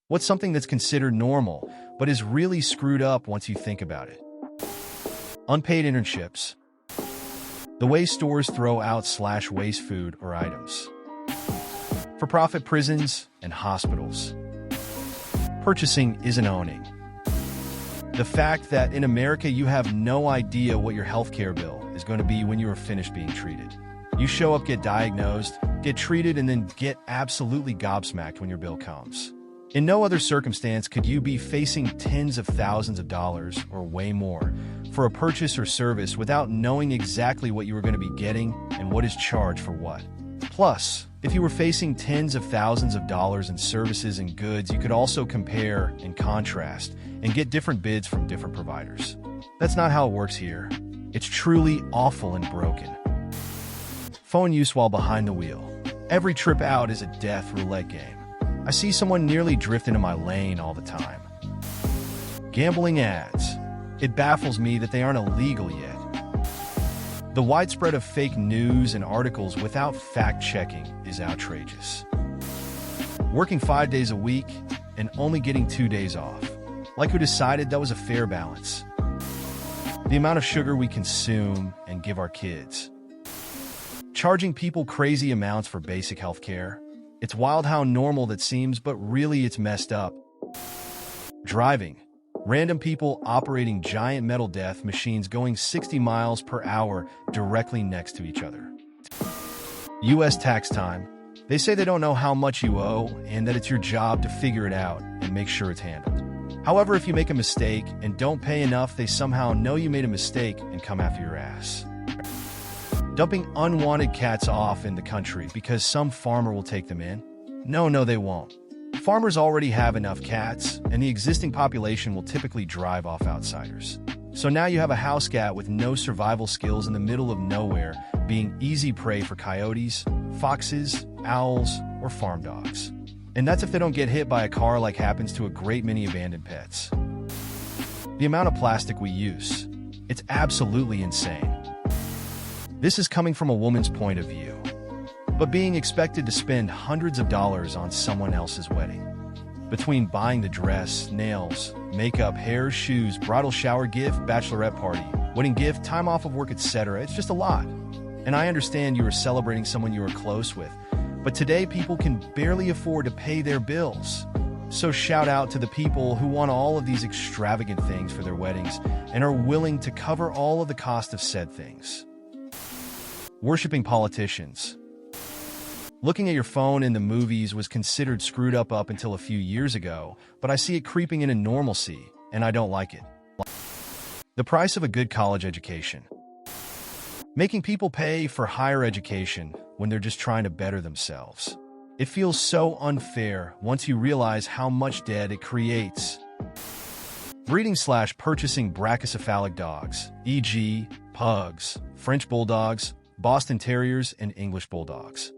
What's something that's considered normal, but is really screwed up once you think about it? Unpaid internships. The way stores throw out/waste food or items. For-profit prisons and hospitals. Purchasing isn't owning. The fact that in America you have no idea what your healthcare bill is going to be when you are finished being treated. You show up, get diagnosed, get treated, and then get absolutely gobsmacked when your bill comes. In no other circumstance could you be facing tens of thousands of dollars or way more for a purchase or service without knowing exactly what you were going to be getting and what is charged for what. Plus, if you were facing tens of thousands of dollars in services and goods, you could also compare and contrast and get different bids from different providers. That's not how it works here. It's truly awful and broken. Phone use while behind the wheel. Every trip out is a death roulette game. I see someone nearly drift into my lane all the time. Gambling ads. It baffles me that they aren't illegal yet. The widespread of fake news and articles without fact-checking is outrageous. Working 5 days a week and only getting 2 days off. Like who decided that was a fair balance? The amount of sugar we consume and give our kids. Charging people crazy amounts for basic health care. It's wild how normal that seems, but really it's messed up. Driving. Random people operating giant metal death machines going 60 miles per hour directly next to each other. U.S. tax time. They say they don't know how much you owe and that it's your job to figure it out and make sure it's handled. However, if you make a mistake and don't pay enough, they somehow know you made a mistake and come after your ass. Dumping unwanted cats off in the country because some farmer will take them in? No, they won't. Farmers already have enough cats, and the existing population will typically drive off outsiders. So now you have a house cat with no survival skills in the middle of nowhere, being easy prey for coyotes, foxes, owls, or farm dogs. And that's if they don't get hit by a car like happens to a great many abandoned pets. The amount of plastic we use. It's absolutely insane. This is coming from a woman's point of view, but being expected to spend hundreds of dollars on someone else's wedding. Between buying the dress, nails, makeup, hair, shoes, bridal shower gift, bachelorette party, wedding gift, time off of work, etc., it's just a lot. And I understand you are celebrating someone you are close with, but today people can barely afford to pay their bills. So shout out to the people who want all of these extravagant things for their weddings and are willing to cover all of the cost of said things. Worshipping politicians. Looking at your phone in the movies was considered screwed up until a few years ago, but I see it creeping into normalcy, and I don't like it. The price of a good college education. Making people pay for higher education when they're just trying to better themselves. It feels so unfair once you realize how much debt it creates. Breeding/purchasing brachycephalic dogs, e.g., pugs, French bulldogs, Boston Terriers, and English bulldogs.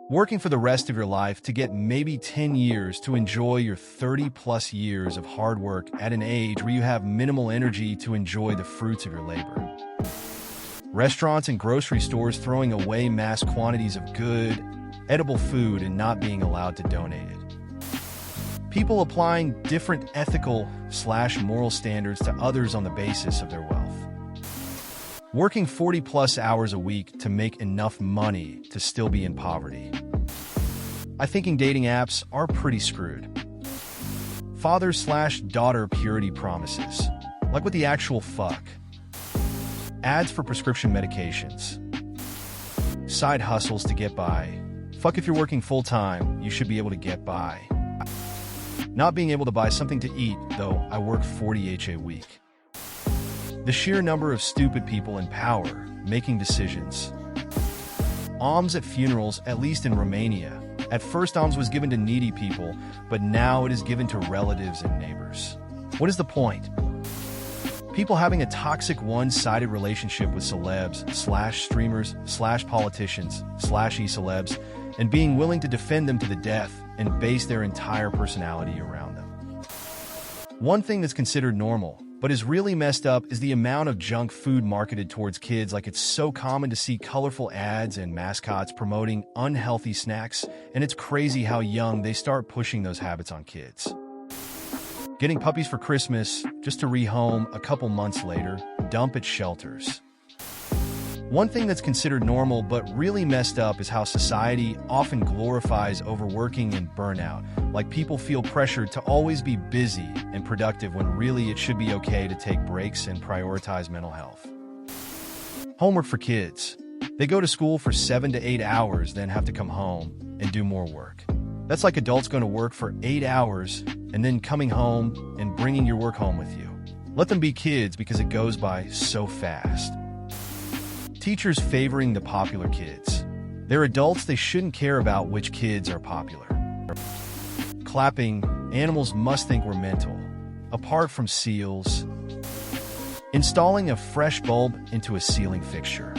Working for the rest of your life to get maybe 10 years to enjoy your 30-plus years of hard work at an age where you have minimal energy to enjoy the fruits of your labor. Restaurants and grocery stores throwing away mass quantities of good, edible food and not being allowed to donate it. People applying different ethical/moral standards to others on the basis of their wealth. Working 40-plus hours a week to make enough money to still be in poverty. I think dating apps are pretty screwed. Father/daughter purity promises. Like what the actual fuck? Ads for prescription medications. Side hustles to get by. Fuck, if you're working full-time, you should be able to get by. Not being able to buy something to eat, though I work 40 a week. The sheer number of stupid people in power making decisions. Alms at funerals, at least in Romania. At first, alms was given to needy people, but now it is given to relatives and neighbors. What is the point? People having a toxic one-sided relationship with celebs/streamers/politicians/e-celebs and being willing to defend them to the death and base their entire personality around them. One thing that's considered normal, But is really messed up is the amount of junk food marketed towards kids. Like, it's so common to see colorful ads and mascots promoting unhealthy snacks, and it's crazy how young they start pushing those habits on kids. Getting puppies for Christmas, just to rehome a couple months later, dump at shelters. One thing that's considered normal but really messed up is how society often glorifies overworking and burnout. Like, people feel pressured to always be busy and productive when really it should be okay to take breaks and prioritize mental health. Homework for kids. They go to school for 7 to 8 hours, then have to come home and do more work. That's like adults going to work for 8 hours and then coming home and bringing your work home with you. Let them be kids because it goes by so fast. Teachers favoring the popular kids. They're adults, they shouldn't care about which kids are popular. Clapping, animals must think we're mental. Apart from seals. Installing a fresh bulb into a ceiling fixture.